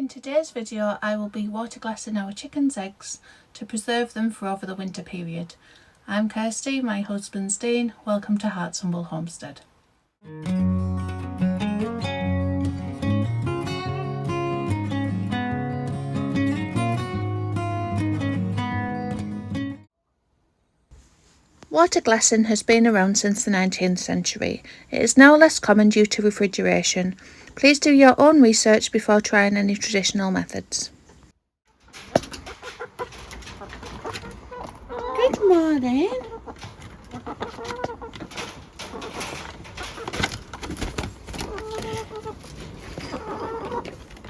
In today's video I will be waterglassing our chickens' eggs to preserve them for over the winter period. I'm Kirsty, my husband's Dean. Welcome to Hearts Humble Homestead. Waterglassing has been around since the 19th century. It is now less common due to refrigeration. Please do your own research before trying any traditional methods. Good morning.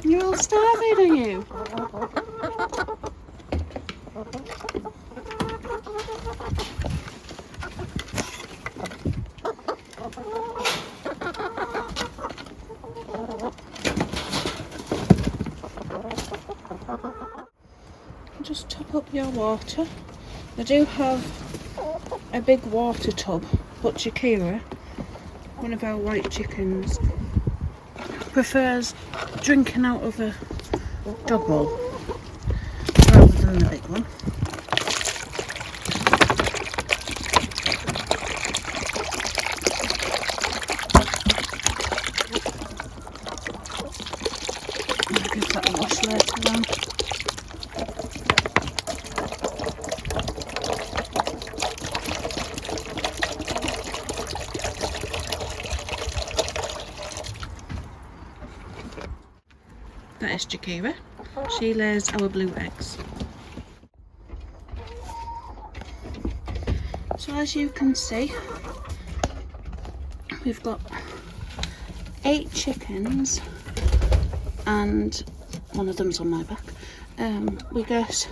You're all starving, are you? Just top up your water. I do have a big water tub, but Shakira, one of our white chickens, prefers drinking out of a dog bowl rather than the big one. I'll give that a wash later on. That is Shakira. She lays our blue eggs. So as you can see, we've got 8 chickens and one of them's on my back. We get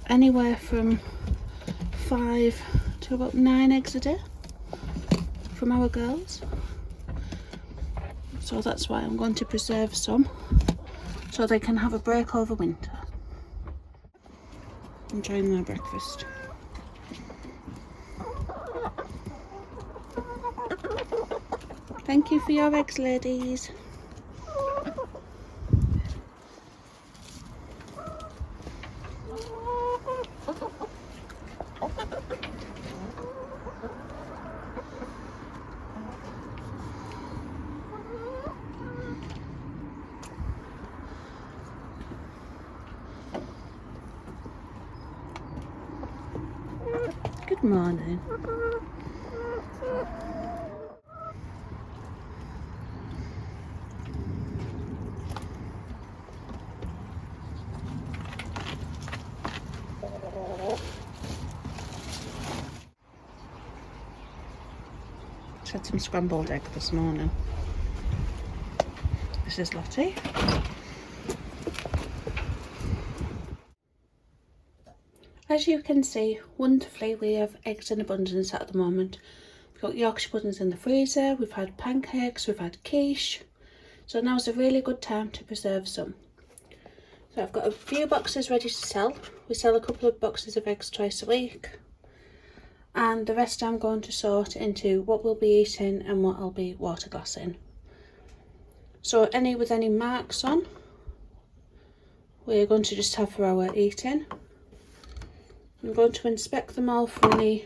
anywhere from 5 to about 9 eggs a day from our girls. So that's why I'm going to preserve some so they can have a break over winter. Enjoying their breakfast. Thank you for your eggs, ladies. Good morning. Just had some scrambled egg this morning. This is Lottie. As you can see, wonderfully, we have eggs in abundance at the moment. We've got Yorkshire puddings in the freezer, we've had pancakes, we've had quiche. So now's a really good time to preserve some. So I've got a few boxes ready to sell. We sell a couple of boxes of eggs twice a week. And the rest I'm going to sort into what we'll be eating and what I'll be waterglassing. So any with any marks on, we're going to just have for our eating. I'm going to inspect them all for any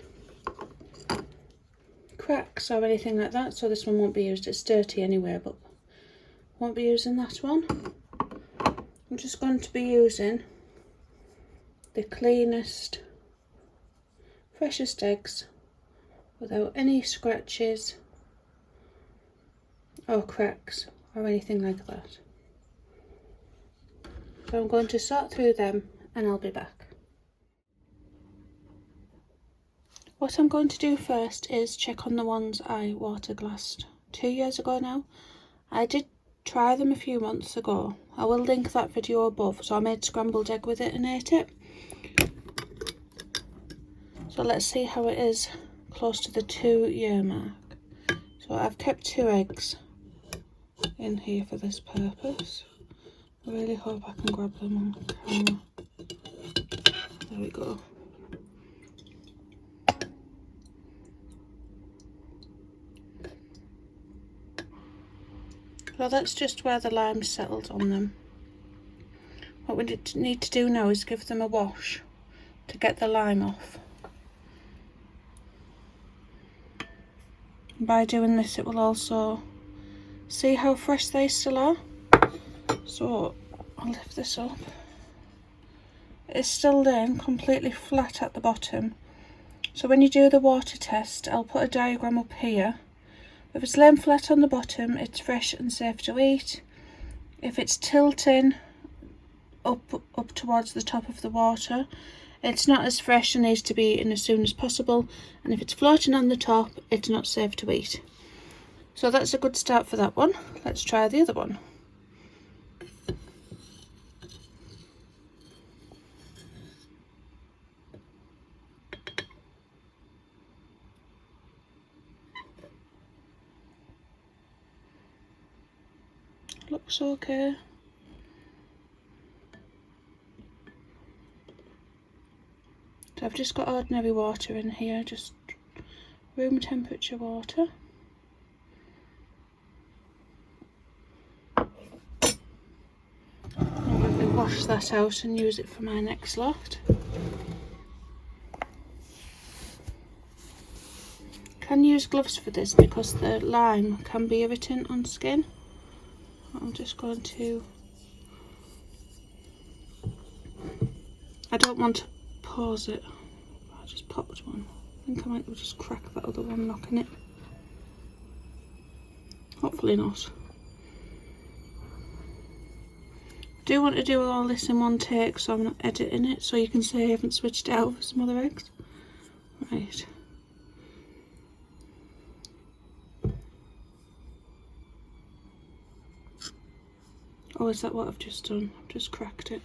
cracks or anything like that, so this one won't be used. It's dirty anyway, but won't be using that one. I'm just going to be using the cleanest, freshest eggs without any scratches or cracks or anything like that. So I'm going to sort through them and I'll be back. What I'm going to do first is check on the ones I waterglassed 2 years ago now. I did try them a few months ago. I will link that video above. So I made scrambled egg with it and ate it. So let's see how it is close to the 2-year mark. So I've kept 2 eggs in here for this purpose. I really hope I can grab them on camera. There we go. So that's just where the lime settled on them. What we need to do now is give them a wash to get the lime off. By doing this, it will also see how fresh they still are. So I'll lift this up. It's still laying completely flat at the bottom. So when you do the water test, I'll put a diagram up here. If it's laying flat on the bottom, it's fresh and safe to eat. If it's tilting up towards the top of the water, it's not as fresh and needs to be eaten as soon as possible. And if it's floating on the top, it's not safe to eat. So that's a good start for that one. Let's try the other one. Looks okay. So I've just got ordinary water in here, just room temperature water. I'm going to wash that out and use it for my next lot. Can use gloves for this because the lime can be irritant on skin. I'm just going to, I don't want to pause it. I just popped one. I think I might just crack that other one, knocking it. Hopefully not. I do want to do all this in one take so I'm not editing it, so you can see I haven't switched it out for some other eggs. Right. Oh, is that what I've just done? I've just cracked it.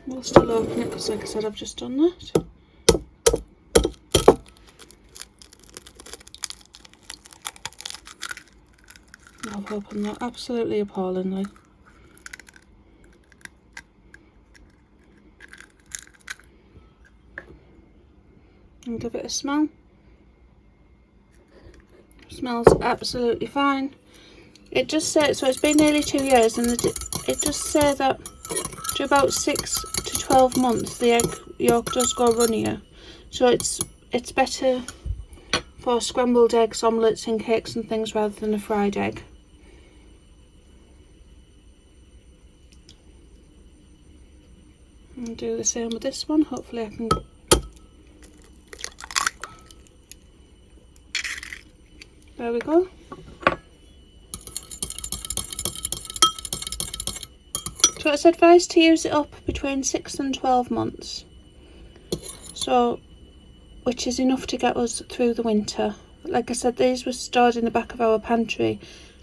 We'll still open it because, like I said, I've just done that. I've opened that absolutely appallingly. And give it a smell. Smells absolutely fine. It just says, so it's been nearly 2 years, and it does say that to about 6 to 12 months the egg yolk does go runnier. So it's better for scrambled eggs, omelettes and cakes and things rather than a fried egg. And do the same with this one. Hopefully I can there we go. So it's advised to use it up between 6 and 12 months. So, which is enough to get us through the winter. Like I said, these were stored in the back of our pantry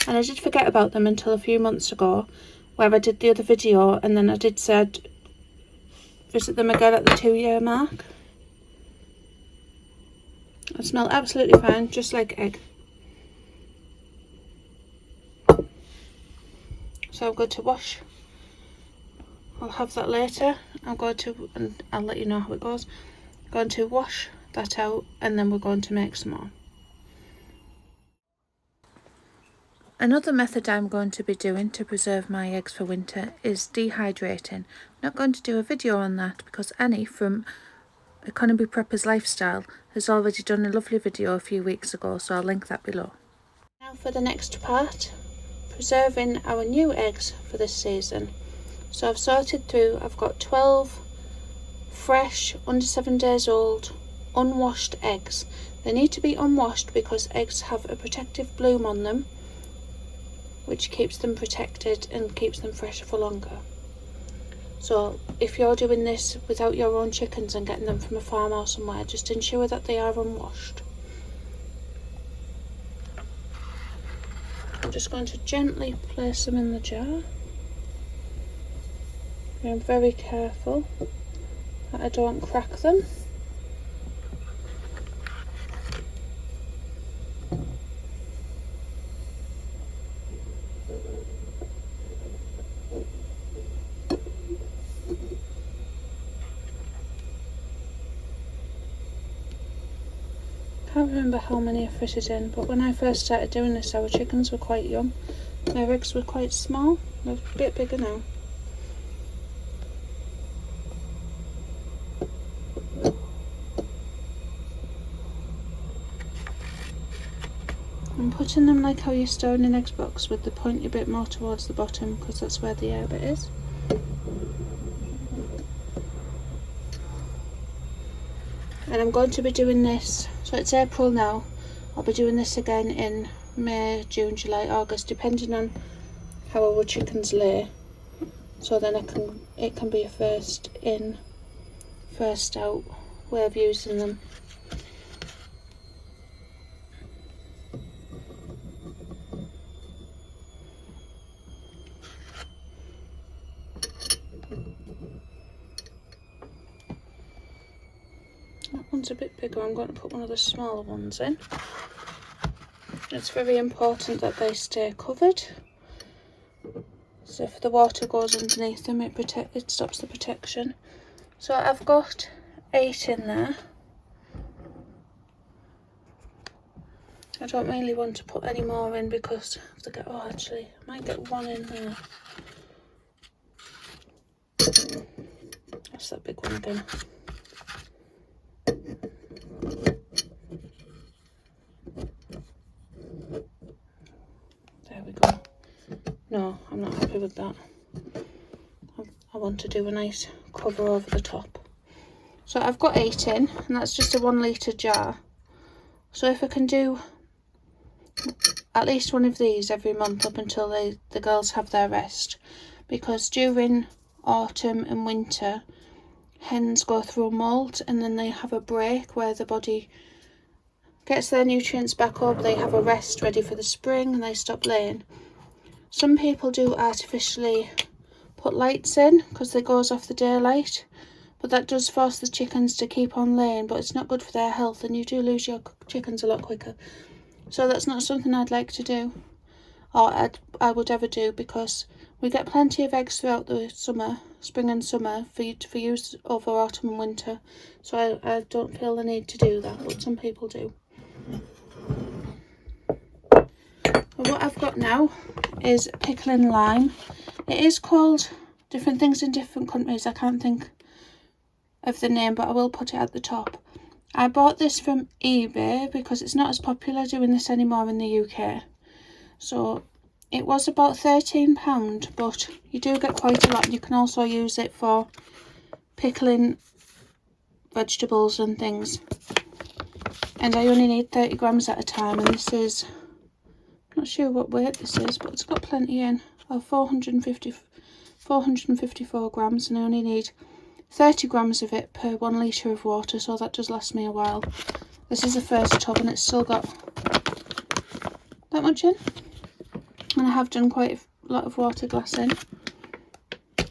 and I did forget about them until a few months ago where I did the other video, and then I did say I'd visit them again at the 2-year mark. They smell absolutely fine, just like egg. So I'm going to wash. I'll have that later. I'm going to, and I'll let you know how it goes. I'm going to wash that out and then we're going to make some more. Another method I'm going to be doing to preserve my eggs for winter is dehydrating. I'm not going to do a video on that because Annie from Economy Prepper's Lifestyle has already done a lovely video a few weeks ago, so I'll link that below. Now for the next part, preserving our new eggs for this season. So I've sorted through, I've got 12 fresh, under 7 days old, unwashed eggs. They need to be unwashed because eggs have a protective bloom on them, which keeps them protected and keeps them fresh for longer. So if you're doing this without your own chickens and getting them from a farm or somewhere, just ensure that they are unwashed. I'm just going to gently place them in the jar. I'm very careful that I don't crack them. can't remember how many I fitted in, but when I first started doing this, our chickens were quite young. Their eggs were quite small. They're a bit bigger now. I'm putting them like how you store in an egg box, with the point a bit more towards the bottom, because that's where the air bit is. And I'm going to be doing this, so it's April now, I'll be doing this again in May, June, July, August, depending on how our chickens lay. So then it can be a first in, first out way of using them. That one's a bit bigger. I'm going to put one of the smaller ones in. It's very important that they stay covered. So if the water goes underneath them, it stops the protection. So I've got 8 in there. I don't really want to put any more in because actually I might get 1 in there. That's that big one again. There we go. No, I'm not happy with that. I want to do a nice cover over the top. So I've got 8 in, and that's just a 1 litre jar. So if I can do at least one of these every month up until the girls have their rest, because during autumn and winter hens go through a moult and then they have a break where the body gets their nutrients back up, they have a rest ready for the spring and they stop laying. Some people do artificially put lights in because it goes off the daylight, but that does force the chickens to keep on laying, but it's not good for their health and you do lose your chickens a lot quicker. So that's not something I'd like to do, or I would ever do, because we get plenty of eggs throughout the summer, spring and summer, for use over autumn and winter. So I don't feel the need to do that, but some people do. But what I've got now is pickling lime. It is called different things in different countries. I can't think of the name, but I will put it at the top. I bought this from eBay because it's not as popular doing this anymore in the UK. So it was about £13, but you do get quite a lot, and you can also use it for pickling vegetables and things. And I only need 30 grams at a time, and this is, not sure what weight this is, but it's got plenty in. 454 grams, and I only need 30 grams of it per 1 litre of water, so that does last me a while. This is the first tub and it's still got that much in, and I have done quite a lot of water glassing. So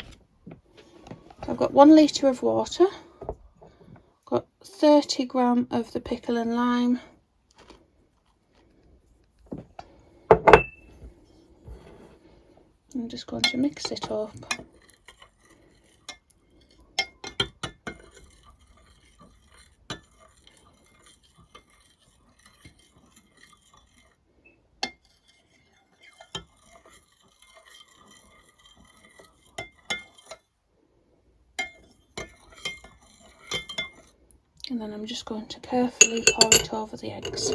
I've got 1 litre of water, got 30 gram of the pickle and lime, I'm just going to mix it up. And then I'm just going to carefully pour it over the eggs.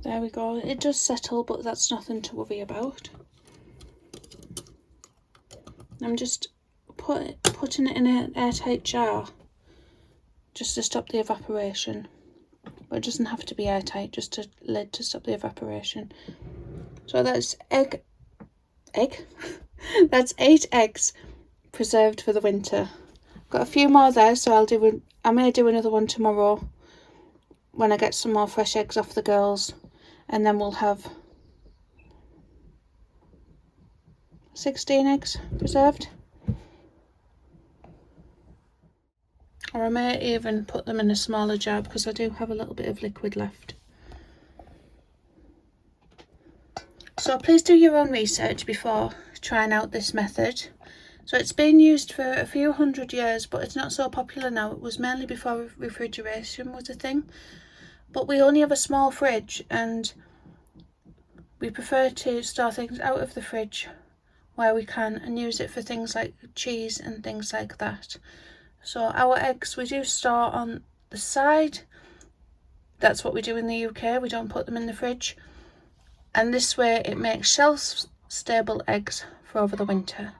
There we go, it does settle, but that's nothing to worry about. I'm just putting it in an airtight jar just to stop the evaporation. But it doesn't have to be airtight, just a lid to stop the evaporation. So that's that's 8 eggs preserved for the winter. Got a few more there, so I may do another one tomorrow when I get some more fresh eggs off the girls, and then we'll have 16 eggs preserved. Or I may even put them in a smaller jar because I do have a little bit of liquid left. So please do your own research before trying out this method. So it's been used for a few hundred years, but it's not so popular now. It was mainly before refrigeration was a thing. But we only have a small fridge and we prefer to store things out of the fridge where we can and use it for things like cheese and things like that. So our eggs we do store on the side. That's what we do in the UK. We don't put them in the fridge. And this way it makes shelf-stable eggs for over the winter.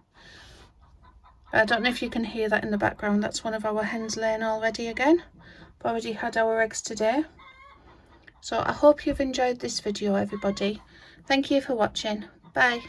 I don't know if you can hear that in the background. That's one of our hens laying already again. We've already had our eggs today. So I hope you've enjoyed this video, everybody. Thank you for watching. Bye.